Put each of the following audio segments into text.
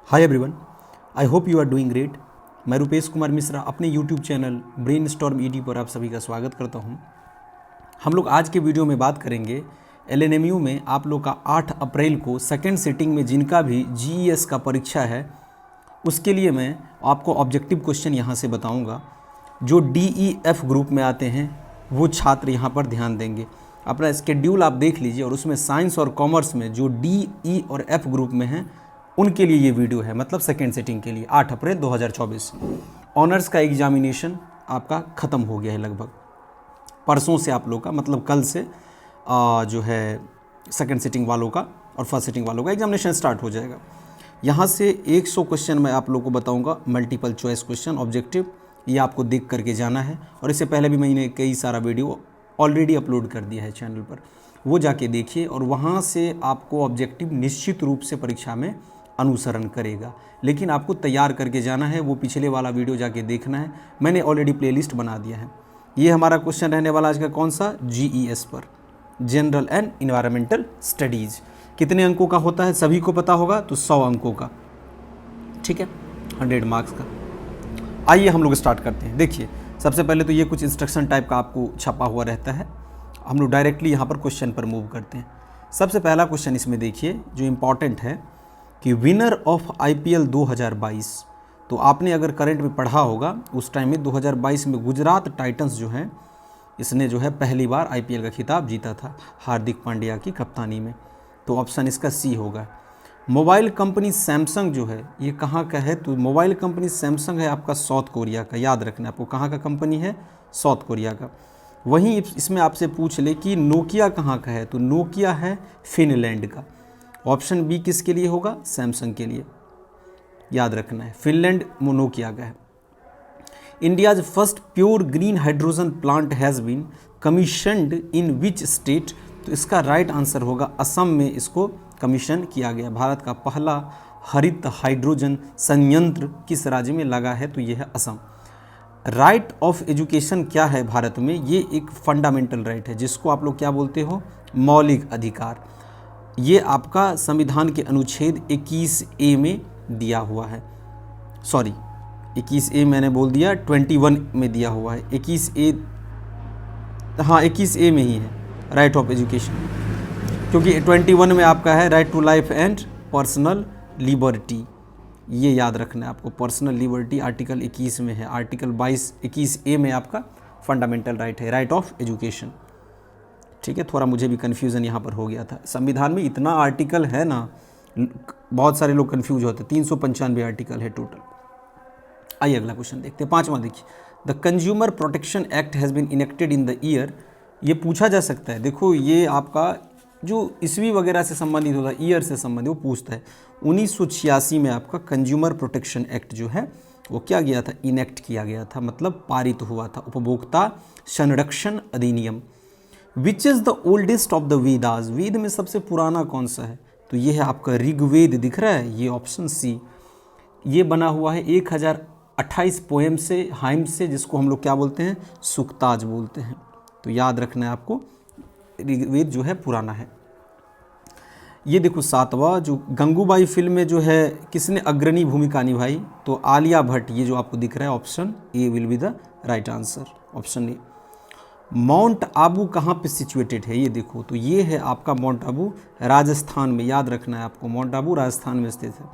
Hi everyone, I hope you are doing great. मैं रुपेश कुमार मिश्रा अपने YouTube channel brainstorm ED पर आप सभी का स्वागत करता हूं। हम लोग आज के वीडियो में बात करेंगे एलएनएमयू में आप लोग का 8 अप्रैल को सेकेंड सिटिंग में जिनका भी जीईएस का परीक्षा है उसके लिए मैं आपको ऑब्जेक्टिव क्वेश्चन यहाँ से बताऊँगा। जो DEF ग्रुप में आते हैं वो छात्र यहाँ पर ध्यान देंगे। अपना स्केड्यूल आप देख लीजिए और उसमें साइंस और कॉमर्स में जो DE और F ग्रुप में हैं उनके लिए ये वीडियो है, मतलब सेकेंड सिटिंग के लिए 8 अप्रैल 2024। ऑनर्स का एग्जामिनेशन आपका ख़त्म हो गया है लगभग परसों से, आप लोग का मतलब कल से जो है सेकेंड सिटिंग वालों का और फर्स्ट सिटिंग वालों का एग्जामिनेशन स्टार्ट हो जाएगा। यहाँ से 100 क्वेश्चन मैं आप लोग को बताऊँगा, मल्टीपल चॉइस क्वेश्चन ऑब्जेक्टिव, ये आपको देख करके जाना है। और इससे पहले भी मैंने कई सारा वीडियो ऑलरेडी अपलोड कर दिया है चैनल पर, वो जाके देखिए और वहाँ से आपको ऑब्जेक्टिव निश्चित रूप से परीक्षा में अनुसरण करेगा, लेकिन आपको तैयार करके जाना है। वो पिछले वाला वीडियो जाके देखना है, मैंने ऑलरेडी प्लेलिस्ट बना दिया है। ये हमारा क्वेश्चन रहने वाला आज का कौन सा, जीईएस पर, जनरल एंड इन्वायरमेंटल स्टडीज़। कितने अंकों का होता है सभी को पता होगा, तो 100 अंकों का, ठीक है, 100 मार्क्स का। आइए हम लोग स्टार्ट करते हैं। देखिए सबसे पहले तो ये कुछ इंस्ट्रक्शन टाइप का आपको छपा हुआ रहता है। हम लोग डायरेक्टली यहाँ पर क्वेश्चन पर मूव करते हैं। सबसे पहला क्वेश्चन इसमें देखिए जो इम्पॉर्टेंट है कि विनर ऑफ IPL 2022, तो आपने अगर करंट में पढ़ा होगा उस टाइम में 2022 में गुजरात टाइटंस जो है इसने जो है पहली बार IPL का खिताब जीता था हार्दिक पांड्या की कप्तानी में, तो ऑप्शन इसका सी होगा। मोबाइल कंपनी सैमसंग जो है ये कहाँ का है, तो मोबाइल कंपनी सैमसंग है आपका साउथ कोरिया का, याद रखना आपको कहाँ का कंपनी है, साउथ कोरिया का। वहीं इसमें आपसे पूछ ले कि नोकिया कहाँ का है, तो नोकिया है फिनलैंड का। ऑप्शन बी किसके लिए होगा, सैमसंग के लिए, याद रखना है, फिनलैंड नोकिया का है। India's first pure green hydrogen plant has been commissioned in which state, तो इसका राइट आंसर होगा असम में इसको कमीशन किया गया। भारत का पहला हरित हाइड्रोजन संयंत्र किस राज्य में लगा है, तो यह है असम। राइट ऑफ एजुकेशन क्या है भारत में, ये एक फंडामेंटल राइट है जिसको आप लोग क्या बोलते हो, मौलिक अधिकार। ये आपका संविधान के अनुच्छेद 21A में दिया हुआ है, सॉरी 21A मैंने बोल दिया, 21 में दिया हुआ है, 21A, हाँ 21A में ही है राइट ऑफ एजुकेशन, क्योंकि 21 में आपका है right to life and personal liberty, ये याद रखना है आपको। पर्सनल लिबर्टी आर्टिकल 21 में है, आर्टिकल 21A में आपका फंडामेंटल राइट है, राइट ऑफ एजुकेशन, ठीक है। थोड़ा मुझे भी कन्फ्यूज़न यहाँ पर हो गया था, संविधान में इतना आर्टिकल है ना, बहुत सारे लोग कन्फ्यूज होते हैं, 395 आर्टिकल है टोटल। आइए अगला क्वेश्चन देखते हैं, 5वां देखिए। The consumer protection act has been enacted in the year, ये पूछा जा सकता है। देखो ये आपका जो ईस्वी वगैरह से संबंधित होता है, ईयर से संबंधित, वो पूछता है। 1986 में आपका कंज्यूमर प्रोटेक्शन एक्ट जो है वो क्या गया था, इनेक्ट किया गया था, मतलब पारित हुआ था, उपभोक्ता संरक्षण अधिनियम। Which is the oldest of the Vedas, वेद में सबसे पुराना कौन सा है, तो ये है आपका ऋग्वेद, दिख रहा है, ये ऑप्शन सी। ये बना हुआ है 1028 पोएम से, हाइम से, जिसको हम लोग क्या बोलते हैं, सुक्ताज बोलते हैं, तो याद रखना है आपको, ऋग्वेद जो है पुराना है। ये देखो 7वां, जो गंगूबाई फिल्म में जो है किसने अग्रणी भूमिका निभाई, तो आलिया भट्ट, ये जो आपको दिख रहा है option A will be the right answer, option A. Mount Abu कहाँ पे सिचुएटेड है, ये देखो, तो ये है आपका माउंट आबू राजस्थान में, याद रखना है आपको, माउंट आबू राजस्थान में स्थित है।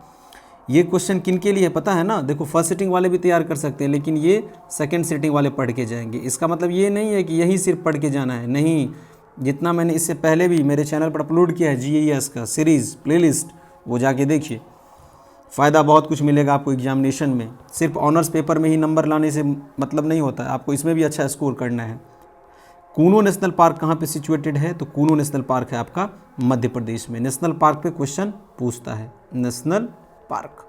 ये क्वेश्चन किन के लिए पता है ना, देखो फर्स्ट सिटिंग वाले भी तैयार कर सकते हैं, लेकिन ये सेकंड सिटिंग वाले पढ़ के जाएंगे। इसका मतलब ये नहीं है कि यही सिर्फ पढ़ के जाना है, नहीं, जितना मैंने इससे पहले भी मेरे चैनल पर अपलोड किया है जीईएस का सीरीज़ प्लेलिस्ट, वो जाके देखिए, फ़ायदा बहुत कुछ मिलेगा आपको एग्जामिनेशन में। सिर्फ ऑनर्स पेपर में ही नंबर लाने से मतलब नहीं होता है, आपको इसमें भी अच्छा स्कोर करना है। कूनो नेशनल पार्क कहाँ पे सिचुएटेड है, तो कूनो नेशनल पार्क है आपका मध्य प्रदेश में। नेशनल पार्क पे क्वेश्चन पूछता है, national park,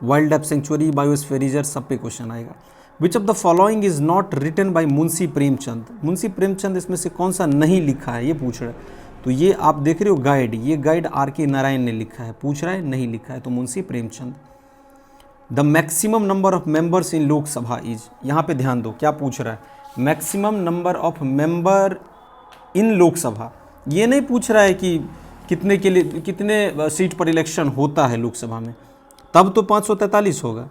wild life sanctuary, biosphere reserve, सब पे क्वेश्चन आएगा। Which of the following is not written by Munshi Premchand, Munshi Premchand इसमें से कौन सा नहीं लिखा है, ये पूछ रहा है। तो ये आप देख रहे हो गाइड, ये गाइड R.K. नारायण ने लिखा है, पूछ रहा है नहीं लिखा है, तो Munshi Premchand. The maximum number of members in Lok Sabha is, यहाँ पे ध्यान दो क्या पूछ रहा है, maximum number of member in Lok Sabha, ये नहीं पूछ रहा है कि कितने के लिए, कितने सीट पर इलेक्शन होता है लोकसभा में, तब तो 543 होगा,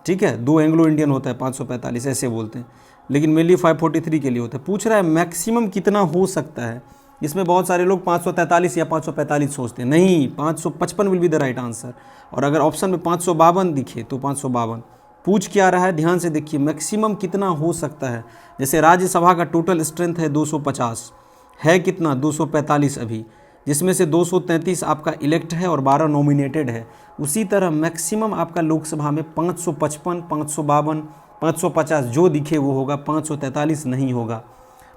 ठीक है। 2 एंग्लो इंडियन होता है 545 ऐसे बोलते हैं, लेकिन मेनली 543 के लिए होता है। पूछ रहा है मैक्सिमम कितना हो सकता है, इसमें बहुत सारे लोग 543 या 545 सोचते हैं, नहीं 555 will be the right answer. और अगर ऑप्शन में 552 दिखे तो 552। पूछ क्या रहा है, ध्यान से देखिए, मैक्सिमम कितना हो सकता है। जैसे राज्यसभा का टोटल स्ट्रेंथ है 250, है कितना 245 अभी, जिसमें से 233 आपका इलेक्ट है और 12 नॉमिनेटेड है। उसी तरह मैक्सिमम आपका लोकसभा में 555, 552, 550 जो दिखे वो होगा, 543 नहीं होगा।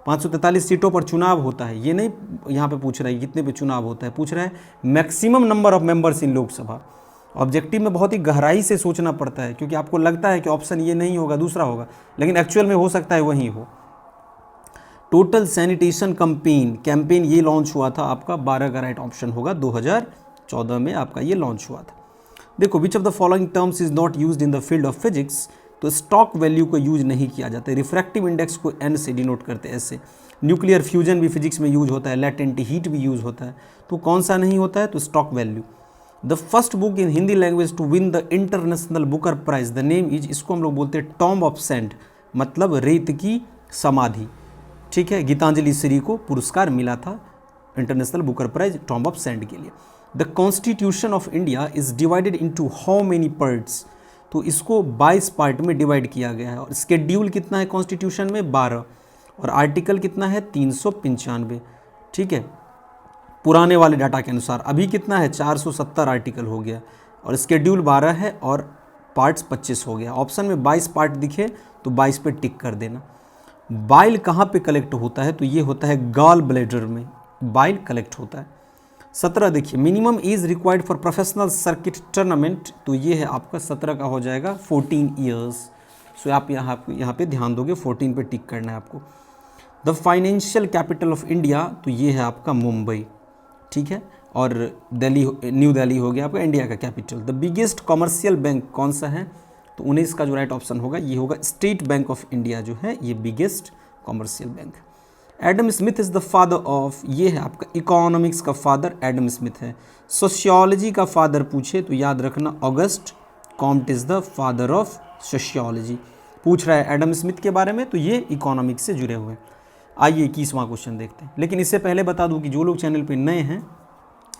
543 सीटों पर चुनाव होता है, ये नहीं यहाँ पे पूछ रहा है कितने पे चुनाव होता है, पूछ रहा है maximum number of members in Lok Sabha. Objective में बहुत ही गहराई से सोचना पड़ता है, क्योंकि आपको लगता है कि ऑप्शन ये नहीं होगा, दूसरा होगा, लेकिन एक्चुअल में हो सकता है वही हो। टोटल सैनिटेशन कैंपेन ये लॉन्च हुआ था आपका 12 का राइट ऑप्शन होगा, 2014 में आपका ये लॉन्च हुआ था। देखो, विच of the following terms is not used in the field of physics, तो स्टॉक वैल्यू को यूज नहीं किया जाता है। रिफ्रैक्टिव इंडेक्स को एन से डिनोट करते हैं, ऐसे। न्यूक्लियर फ्यूजन भी फिजिक्स में यूज होता है, लैटेंट हीट भी यूज होता है, तो कौन सा नहीं होता है, तो stock value. The first book in Hindi language to win the international Booker prize, the name is, इसको हम लोग बोलते हैं टॉम्ब ऑफ सेंट, मतलब रेत की समाधि, ठीक है। गीतांजलि श्री को पुरस्कार मिला था international Booker prize tomb of sand के लिए। The constitution of India is divided into how many parts, तो इसको 22 पार्ट में डिवाइड किया गया है। और स्केड्यूल कितना है कॉन्स्टिट्यूशन में, 12, और आर्टिकल कितना है 395, ठीक है। पुराने वाले डाटा के अनुसार अभी कितना है 470 आर्टिकल हो गया, और स्केड्यूल 12 है और पार्ट्स 25 हो गया। ऑप्शन में 22 पार्ट दिखे तो 22 पे टिक कर देना। बाइल कहाँ पे कलेक्ट होता है, तो ये होता है गॉल ब्लैडर में बाइल कलेक्ट होता है। 17 देखिए, minimum age required for professional circuit tournament, तो ये है आपका 17 का हो जाएगा 14 ईयर्स। सो आप यहाँ पे ध्यान दोगे, 14 पे टिक करना है आपको। The financial capital of India, तो ये है आपका मुंबई, ठीक है। और दिल्ली, न्यू दिल्ली हो गया आपका इंडिया का capital. The biggest commercial bank कौन सा है, तो 19 का जो राइट ऑप्शन होगा ये होगा स्टेट बैंक ऑफ इंडिया, जो है ये biggest commercial bank. Adam Smith is the father of, ये है आपका इकोनॉमिक्स का फादर एडम स्मिथ है। सोशियोलॉजी का फादर पूछे तो याद रखना August Comte is the father of sociology. पूछ रहा है एडम स्मिथ के बारे में, तो ये इकोनॉमिक्स से जुड़े हुए हैं। आइए 21वां क्वेश्चन देखते हैं, लेकिन इससे पहले बता दूं कि जो लोग चैनल पे नए हैं,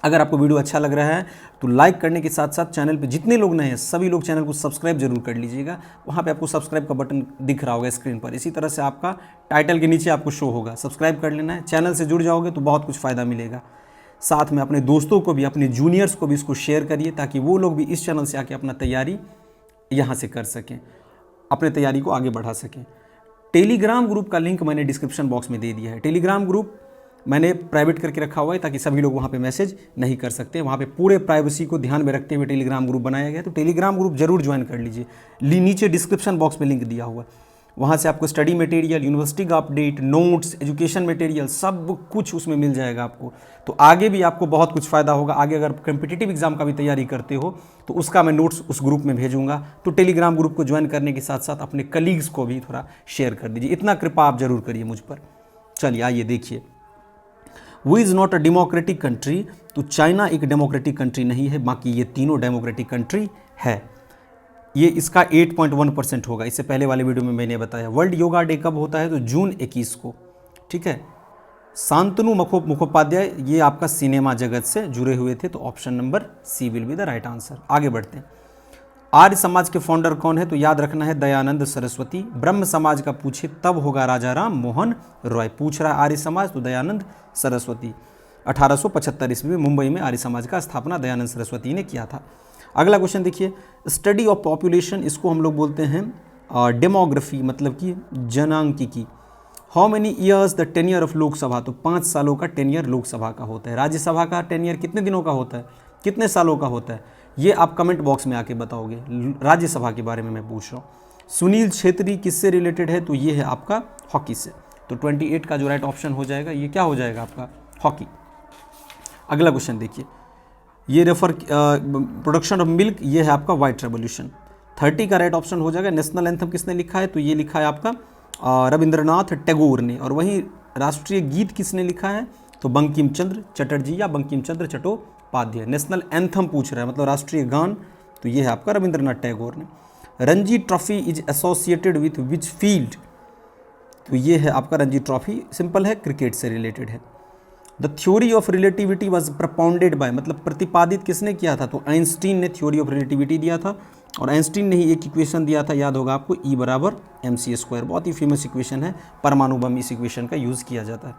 अगर आपको वीडियो अच्छा लग रहा है तो लाइक करने के साथ साथ चैनल पे जितने लोग नए हैं सभी लोग चैनल को सब्सक्राइब जरूर कर लीजिएगा। वहाँ पे आपको सब्सक्राइब का बटन दिख रहा होगा स्क्रीन पर, इसी तरह से आपका टाइटल के नीचे आपको शो होगा, सब्सक्राइब कर लेना है। चैनल से जुड़ जाओगे तो बहुत कुछ फ़ायदा मिलेगा। साथ में अपने दोस्तों को भी, अपने जूनियर्स को भी इसको शेयर करिए, ताकि वो लोग भी इस चैनल से आके अपना तैयारी यहाँ से कर सकें, अपने तैयारी को आगे बढ़ा सकें। टेलीग्राम ग्रुप का लिंक मैंने डिस्क्रिप्शन बॉक्स में दे दिया है। टेलीग्राम ग्रुप मैंने प्राइवेट करके रखा हुआ है, ताकि सभी लोग वहाँ पे मैसेज नहीं कर सकते। वहाँ पे पूरे प्राइवेसी को ध्यान में रखते हुए टेलीग्राम ग्रुप बनाया गया है, तो टेलीग्राम ग्रुप जरूर ज्वाइन कर लीजिए। नीचे डिस्क्रिप्शन बॉक्स में लिंक दिया हुआ, वहाँ से आपको स्टडी मटेरियल, यूनिवर्सिटी का अपडेट, नोट्स, एजुकेशन मटेरियल सब कुछ उसमें मिल जाएगा आपको। तो आगे भी आपको बहुत कुछ फ़ायदा होगा। आगे अगर कॉम्पिटिटिव एग्जाम का भी तैयारी करते हो तो उसका मैं नोट्स उस ग्रुप में भेजूंगा। तो टेलीग्राम ग्रुप को ज्वाइन करने के साथ साथ अपने कलीग्स को भी थोड़ा शेयर कर दीजिए, इतना कृपा आप जरूर करिए मुझ पर। चलिए आइए देखिए, वो is not a democratic country, तो चाइना एक डेमोक्रेटिक कंट्री नहीं है, बाकी ये तीनों डेमोक्रेटिक कंट्री है। ये इसका 8.1% होगा, इससे पहले वाले वीडियो में मैंने बताया। वर्ल्ड योगा डे कब होता है, तो जून 21 को, ठीक है। शांतनु मुखोपाध्याय, ये आपका सिनेमा जगत से जुड़े हुए थे, तो option number C will be the right answer. आगे बढ़ते हैं। आर्य समाज के फाउंडर कौन है, तो याद रखना है दयानंद सरस्वती। ब्रह्म समाज का पूछे तब होगा राजा राम मोहन रॉय। पूछ रहा है आर्य समाज, तो दयानंद सरस्वती। 1875 ईस्वी में मुंबई में आर्य समाज का स्थापना दयानंद सरस्वती ने किया था। अगला क्वेश्चन देखिए, स्टडी ऑफ पॉपुलेशन, इसको हम लोग बोलते हैं डेमोग्राफी, मतलब कि जनांकिकी। How many years the tenure of Lok Sabha, तो 5 सालों का टेन्योर लोकसभा का होता है। राज्यसभा का टेन्योर कितने दिनों का होता है, कितने सालों का होता है, ये आप कमेंट बॉक्स में आके बताओगे। राज्यसभा के बारे में मैं पूछ रहा हूँ। सुनील छेत्री किससे रिलेटेड है, तो ये है आपका हॉकी से। तो 28 का जो राइट ऑप्शन हो जाएगा, ये क्या हो जाएगा आपका, हॉकी। अगला क्वेश्चन देखिए, ये रेफर प्रोडक्शन ऑफ मिल्क, ये है आपका वाइट रेवोल्यूशन। 30 का राइट ऑप्शन हो जाएगा। नेशनल एंथम किसने लिखा है, तो ये लिखा है आपका रविंद्रनाथ टैगोर ने। और वहीं राष्ट्रीय गीत किसने लिखा है, तो बंकिम चंद्र चटर्जी या बंकिम चंद्र चट्टोपाध्याय। नेशनल एंथम पूछ रहा है, मतलब राष्ट्रीय गान, तो ये है आपका रविंद्रनाथ टैगोर ने। Ranji trophy is associated with which field, तो ये है आपका रणजी ट्रॉफी, सिंपल है, क्रिकेट से रिलेटेड है। The theory of relativity was propounded by, मतलब प्रतिपादित किसने किया था, तो आइंस्टीन ने थ्योरी ऑफ रिलेटिविटी दिया था, और आइंस्टीन ने ही एक इक्वेशन दिया था, याद होगा आपको, E बराबर mc², बहुत ही फेमस इक्वेशन है, परमाणु बम इस इक्वेशन का यूज़ किया जाता है।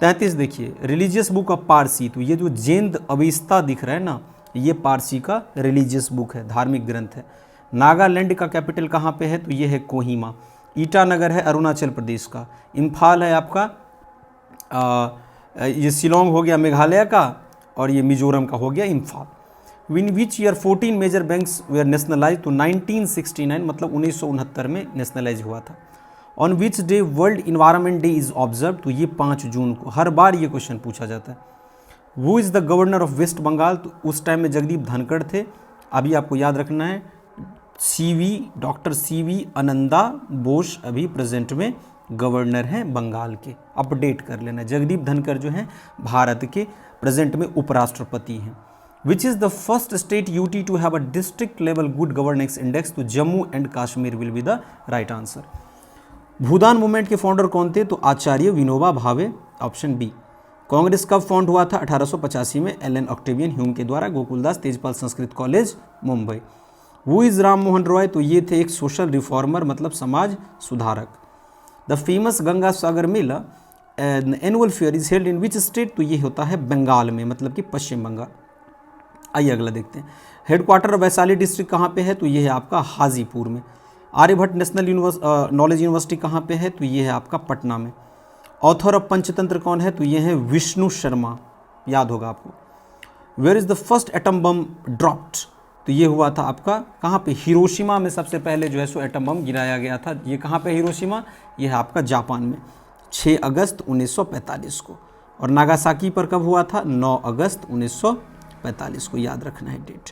33 देखिए, रिलीजियस बुक ऑफ पारसी, तो ये जो जेंद अवेस्ता दिख रहा है ना, ये पारसी का रिलीजियस बुक है, धार्मिक ग्रंथ है। नागालैंड का कैपिटल कहाँ पे है, तो ये है कोहिमा। ईटानगर है अरुणाचल प्रदेश का। इम्फाल है आपका ये शिलोंग हो गया मेघालय का, और ये मिजोरम का हो गया Imphal. In which year 14 major banks were nationalise, तो 1969, मतलब 1969 में नेशनलाइज हुआ था। On which day world environment day is observe, तो ये 5 जून को, हर बार ये क्वेश्चन पूछा जाता है। वो is the governor of West Bengal, तो उस टाइम में जगदीप धनखड़ थे। अभी आपको याद रखना है, डॉक्टर CV आनंदा बोस अभी प्रेजेंट में गवर्नर हैं बंगाल के, अपडेट कर लेना। जगदीप धनखड़ जो हैं भारत के प्रेजेंट में उपराष्ट्रपति हैं। Which is the first state UT to have a district level good governance index, तो Jammu and Kashmir will be the right answer. Bhoodan movement के फाउंडर कौन थे, तो आचार्य विनोबा भावे, ऑप्शन बी। कांग्रेस कब फाउंड हुआ था, 1885 में, एलन ऑक्टेवियन ह्यूम के द्वारा, गोकुलदास तेजपाल संस्कृत कॉलेज मुंबई। वो इज राम मोहन रॉय, तो ये थे एक सोशल रिफॉर्मर, मतलब समाज सुधारक। The famous Ganga Sagar Mela annual fair is held in which state, तो ये होता है बंगाल में, मतलब कि पश्चिम बंगाल। आइए अगला देखते हैं। हेडक्वार्टर ऑफ वैशाली डिस्ट्रिक्ट कहाँ पे है, तो ये है आपका हाजीपुर में। आर्यभट्ट नेशनल नॉलेज यूनिवर्सिटी कहाँ पे है, तो ये है आपका पटना में। ऑथर ऑफ पंचतंत्र कौन है, तो ये है विष्णु शर्मा, याद होगा आपको। Where is the first atom bomb dropped, तो ये हुआ था आपका कहाँ पे, हिरोशिमा में सबसे पहले जो है सो एटम बम गिराया गया था। ये कहाँ पे हिरोशिमा, ये है आपका जापान में, 6 अगस्त 1945 को। और नागासाकी पर कब हुआ था, 9 अगस्त 1945 को, याद रखना है डेट।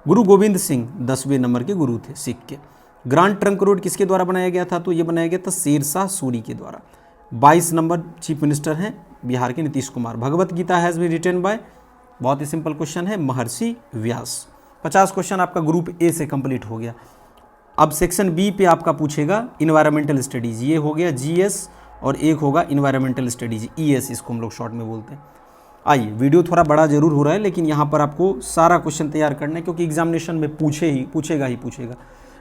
गुरु गोविंद सिंह 10वें नंबर के गुरु थे सिख के। ग्रांड ट्रंक रोड किसके द्वारा बनाया गया था, तो ये बनाया गया था शेरशाह सूरी के द्वारा। 22 नंबर चीफ मिनिस्टर हैं बिहार के Nitish Kumar. Bhagavad Gita has been written by, बहुत ही सिंपल क्वेश्चन है, महर्षि व्यास। 50 क्वेश्चन आपका ग्रुप ए से कंप्लीट हो गया। अब सेक्शन बी पे आपका पूछेगा इन्वायरमेंटल स्टडीज़, ये हो गया GS, और एक होगा इन्वायरमेंटल स्टडीज़, ES इसको हम लोग शॉर्ट में बोलते हैं। आइए, वीडियो थोड़ा बड़ा जरूर हो रहा है, लेकिन यहाँ पर आपको सारा क्वेश्चन तैयार करना है, क्योंकि एग्जामिनेशन में पूछेगा।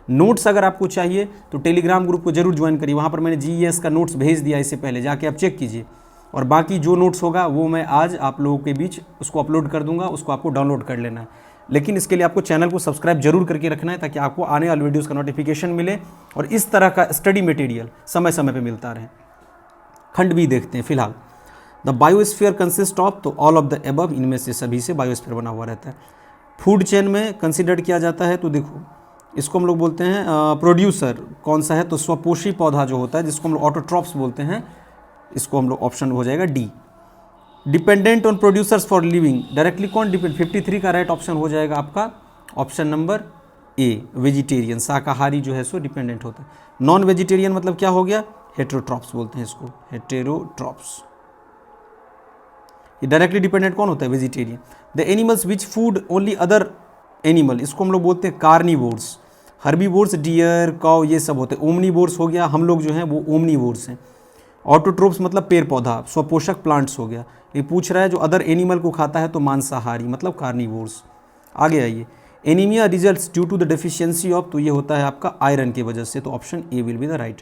नोट्स अगर आपको चाहिए तो टेलीग्राम ग्रुप को जरूर ज्वाइन करिए, वहाँ पर मैंने GS का नोट्स भेज दिया, इससे पहले जाके आप चेक कीजिए। और बाकी जो नोट्स होगा वो मैं आज आप लोगों के बीच उसको अपलोड कर दूंगा, उसको आपको डाउनलोड कर लेना है। लेकिन इसके लिए आपको चैनल को सब्सक्राइब जरूर करके रखना है, ताकि आपको आने वाले वीडियोस का नोटिफिकेशन मिले और इस तरह का स्टडी मटेरियल समय समय पे मिलता रहे। खंड बी देखते हैं फिलहाल। द बायोस्फीयर कंसिस्ट ऑफ, तो ऑल ऑफ द एबव, इनमें से सभी से बायोस्फीयर बना हुआ रहता है। फूड चेन में कंसिडर किया जाता है, तो देखो इसको हम लोग बोलते हैं प्रोड्यूसर कौन सा है, तो स्वपोषी पौधा जो होता है, जिसको हम लोग ऑटोट्रॉप्स बोलते हैं, इसको हम लोग ऑप्शन हो जाएगा D. Dependent on producers for living, directly कौन डिपेंड, 53 का राइट ऑप्शन हो जाएगा आपका ऑप्शन नंबर ए, वेजिटेरियन, शाकाहारी जो है सो डिपेंडेंट होता है। नॉन वेजिटेरियन मतलब क्या हो गया, हेटेरोट्रॉप्स बोलते हैं इसको, हेटेरोट्रॉप्स। ये डायरेक्टली डिपेंडेंट कौन होता है, vegetarian. The animals which food only other animal, इसको हम लोग बोलते हैं कार्निवोर्स। हर्बीवोर्स डियर काउ ये सब होते हैं। ओमनीवोर्स हो गया, हम लोग जो हैं वो ओमनीवोर्स हैं। ऑटोट्रोप्स मतलब पेड़ पौधा, स्वपोषक प्लांट्स हो गया। ये पूछ रहा है जो अदर एनिमल को खाता है तो मांसाहारी मतलब कार्निवोर्स। आगे आइए, anaemia results due to the deficiency of, तो ये होता है आपका आयरन की वजह से, तो option A will be the right.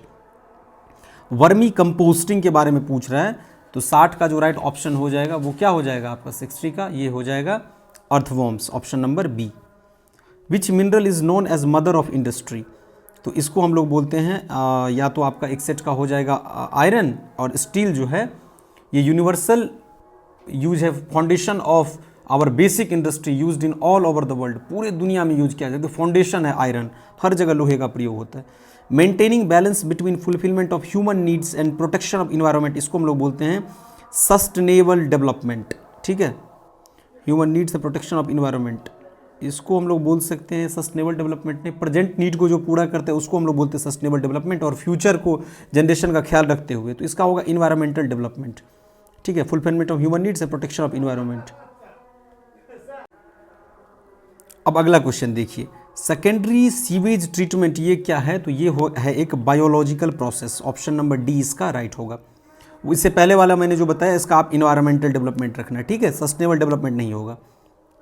Vermi composting के बारे में पूछ रहा है, तो 60 का जो राइट ऑप्शन हो जाएगा वो क्या हो जाएगा आपका 60 का, ये हो जाएगा earthworms, option number B. Which mineral is known as mother of industry, तो इसको हम लोग बोलते हैं या तो आपका एक सेट का हो जाएगा आयरन, और स्टील जो है ये यूनिवर्सल यूज है, foundation of our basic industry used in all over the world, पूरे दुनिया में यूज किया जाता है, फाउंडेशन है आयरन, हर जगह लोहे का प्रयोग होता है। Maintaining balance between fulfilment of human needs and protection of environment, इसको हम लोग बोलते हैं सस्टेनेबल डेवलपमेंट, ठीक है। Human needs and protection of environment, इसको हम लोग बोल सकते हैं सस्टेनेबल डेवलपमेंट ने प्रेजेंट नीड को जो पूरा करते हैं उसको हम लोग बोलते हैं सस्टेनेबल डेवलपमेंट, और फ्यूचर को जनरेशन का ख्याल रखते हुए, तो इसका होगा इन्वायरमेंटल डेवलपमेंट। ठीक है, fulfilment of human needs and protection of environment. अब अगला क्वेश्चन देखिए, सेकेंडरी सीवेज ट्रीटमेंट ये क्या है? तो ये है एक biological process. Option number D इसका राइट होगा। इससे पहले वाला मैंने जो बताया इसका आप इन्वायरमेंटल डेवलपमेंट रखना, ठीक है, सस्टेनेबल डेवलपमेंट नहीं होगा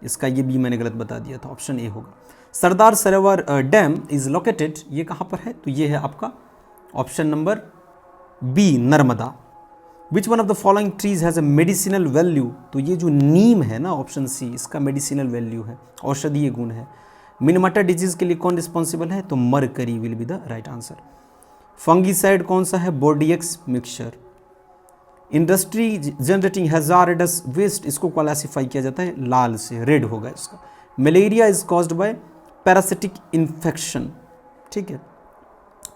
इसका, ये भी मैंने गलत बता दिया था, ऑप्शन ए होगा। Sardar Sarovar dam is located, ये कहाँ पर है? तो ये है आपका option number B, Narmada. Which one of the following trees has a medicinal value? तो ये जो नीम है ना, ऑप्शन सी, इसका मेडिसिनल वैल्यू है, औषधीय गुण है। मिनमाटा डिजीज के लिए कौन रिस्पॉन्सिबल है? तो mercury will be the right answer. Fungicide कौन सा है? Bordeaux mixture. Industry generating hazardous waste, इसको क्लासिफाई किया जाता है लाल से, रेड होगा इसका। Malaria is caused by parasitic infection, ठीक है,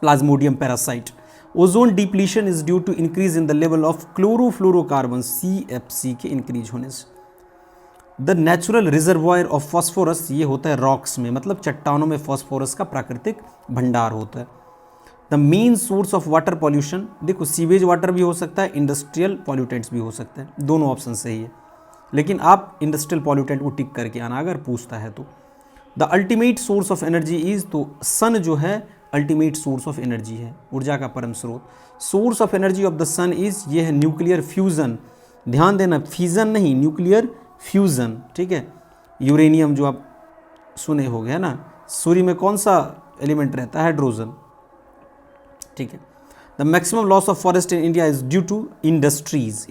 plasmodium parasite. Ozone depletion is due to increase in the level of chlorofluorocarbon, CFC के इंक्रीज होने से। The natural reservoir of phosphorus, ये होता है रॉक्स में, मतलब चट्टानों में फॉस्फोरस का प्राकृतिक भंडार होता है। The main source of water pollution, देखो सीवेज वाटर भी हो सकता है, इंडस्ट्रियल पॉल्यूटेंट्स भी हो सकते हैं, दोनों ऑप्शन सही है, लेकिन आप इंडस्ट्रियल पॉल्यूटेंट को टिक करके आना अगर पूछता है तो। The ultimate source of energy is, तो सन जो है अल्टीमेट सोर्स ऑफ एनर्जी है, ऊर्जा का परम स्रोत। Source of energy of the sun is, ये है न्यूक्लियर फ्यूजन, ध्यान देना, फ्यूजन नहीं, न्यूक्लियर फ्यूजन, ठीक है। यूरेनियम जो आप सुने हो गया ना, सूर्य में कौन सा एलिमेंट रहता है? हाइड्रोजन, ठीक है। The maximum loss of forest in India is due to industries,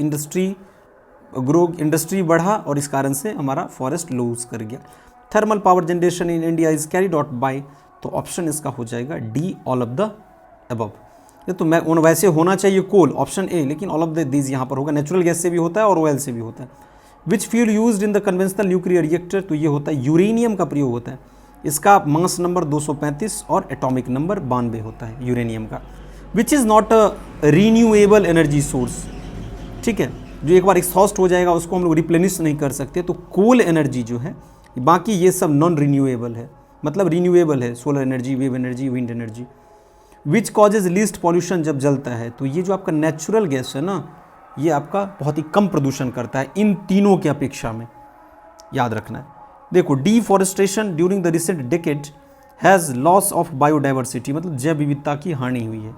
industry बढ़ा और इस कारण से हमारा फॉरेस्ट लूज कर गया। Thermal power generation in India is carried out by, तो ऑप्शन इसका हो जाएगा D, all of the above. ये तो मैं वैसे होना चाहिए कोल, ऑप्शन ए, लेकिन ऑल ऑफ द दीज यहाँ पर होगा। नेचुरल गैस से भी होता है और ऑयल से भी होता है। Which fuel used in the conventional nuclear reactor, तो ये होता है यूरेनियम का प्रयोग होता है, इसका मास नंबर 235 और एटॉमिक नंबर 92 होता है यूरेनियम का। Which is not a renewable energy source, ठीक है, जो एक बार एक्सहॉस्ट हो जाएगा उसको हम लोग रिप्लेनिश नहीं कर सकते, तो कोल एनर्जी जो है, बाकी ये सब नॉन रिन्यूएबल है, मतलब रिन्यूएबल है, solar energy, wave energy, wind energy. Which causes least pollution, जब जलता है तो ये जो आपका नेचुरल गैस है ना, ये आपका बहुत ही कम प्रदूषण करता है इन तीनों की अपेक्षा में, याद रखना है। देखो, deforestation during the recent decade has loss of biodiversity, मतलब जैव विविधता की हानि हुई है।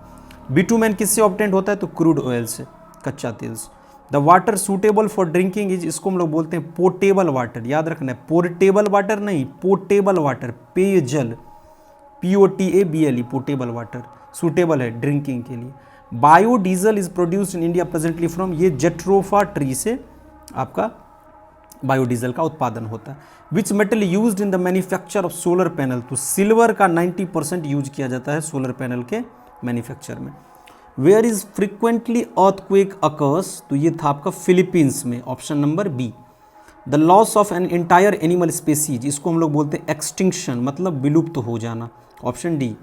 बिटुमेन किससे ऑब्टेंड होता है? तो क्रूड ऑयल से, कच्चा तेल से। The water suitable for drinking is, इसको हम लोग बोलते हैं पोर्टेबल वाटर, याद रखना है, पोर्टेबल वाटर नहीं, पोर्टेबल वाटर, पेयजल, POTABLE, पोर्टेबल वाटर, सूटेबल है ड्रिंकिंग के लिए। Biodiesel is produced in India presently from, ये जेट्रोफा ट्री से आपका बायोडीजल का उत्पादन होता है। Which metal used in the manufacture of solar panel, तो सिल्वर का 90% यूज किया जाता है सोलर पैनल के मैन्युफैक्चर में। Where is frequently earthquake occurs, तो ये था आपका फिलीपींस में, option number B. The loss of an entire animal species, इसको हम लोग बोलते हैं एक्सटिंक्शन, मतलब विलुप्त हो जाना, option D.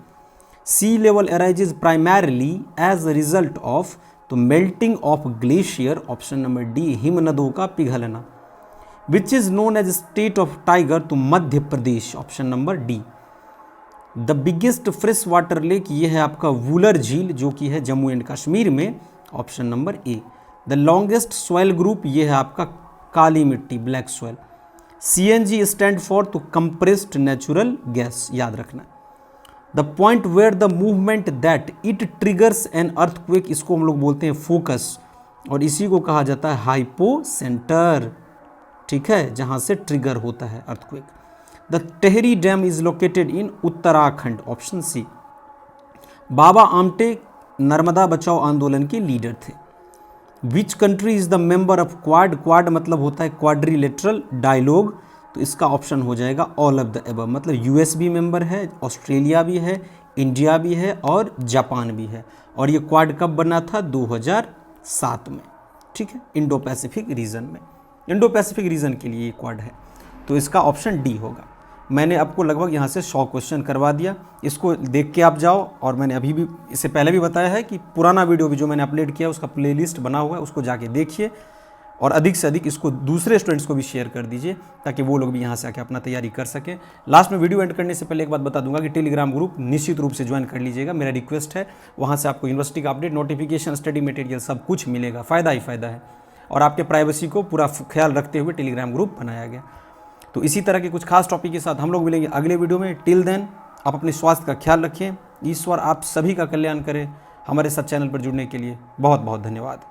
Sea level arises primarily as a result of, तो melting of glacier, option number D, हिमनदों का पिघलना। Which is known as state of tiger, तो Madhya Pradesh, option number D. The biggest fresh water lake, ये है आपका वुलर झील, जो कि है जम्मू एंड कश्मीर में, option number A. The longest soil group, ये है आपका काली मिट्टी, black soil. CNG stand for, तो कंप्रेस्ड नेचुरल गैस, याद रखना। The point where the movement that it triggers an earthquake, इसको हम लोग बोलते हैं फोकस, और इसी को कहा जाता है हाइपो सेंटर, ठीक है, जहां से ट्रिगर होता है earthquake. The Tehri dam is located in Uttarakhand, option C. Baba Amte Narmada Bachao Andolan के लीडर थे। Which country is the member of quad, quad मतलब होता है क्वाड्रिलेटरल डायलॉग, तो इसका ऑप्शन हो जाएगा ऑल ऑफ द एबव, मतलब US भी मेंबर है, ऑस्ट्रेलिया भी है, इंडिया भी है और जापान भी है। और ये क्वाड कब बना था? 2007 में, ठीक है, इंडो पैसिफिक रीजन में, इंडो पैसिफिक रीजन के लिए ये क्वाड है, तो इसका ऑप्शन डी होगा। मैंने आपको लगभग यहाँ से 100 क्वेश्चन करवा दिया, इसको देख के आप जाओ। और मैंने अभी भी, इससे पहले भी बताया है कि पुराना वीडियो भी जो मैंने अपलोड किया उसका प्लेलिस्ट बना हुआ है, उसको जाके देखिए और अधिक से अधिक इसको दूसरे स्टूडेंट्स को भी शेयर कर दीजिए, ताकि वो लोग भी यहाँ से आके अपना तैयारी कर सकें। लास्ट में वीडियो एंड करने से पहले एक बात बता दूंगा कि टेलीग्राम ग्रुप निश्चित रूप से ज्वाइन कर लीजिएगा, मेरा रिक्वेस्ट है। वहाँ से आपको यूनिवर्सिटी का अपडेट, नोटिफिकेशन, स्टडी मटेरियल सब कुछ मिलेगा, फ़ायदा ही फ़ायदा है। और आपके प्राइवेसी को पूरा ख्याल रखते हुए टेलीग्राम ग्रुप बनाया गया। तो इसी तरह के कुछ खास टॉपिक के साथ हम लोग मिलेंगे अगले वीडियो में। टिल देन आप अपने स्वास्थ्य का ख्याल रखें। ईश्वर आप सभी का कल्याण करे। हमारे साथ चैनल पर जुड़ने के लिए बहुत बहुत धन्यवाद।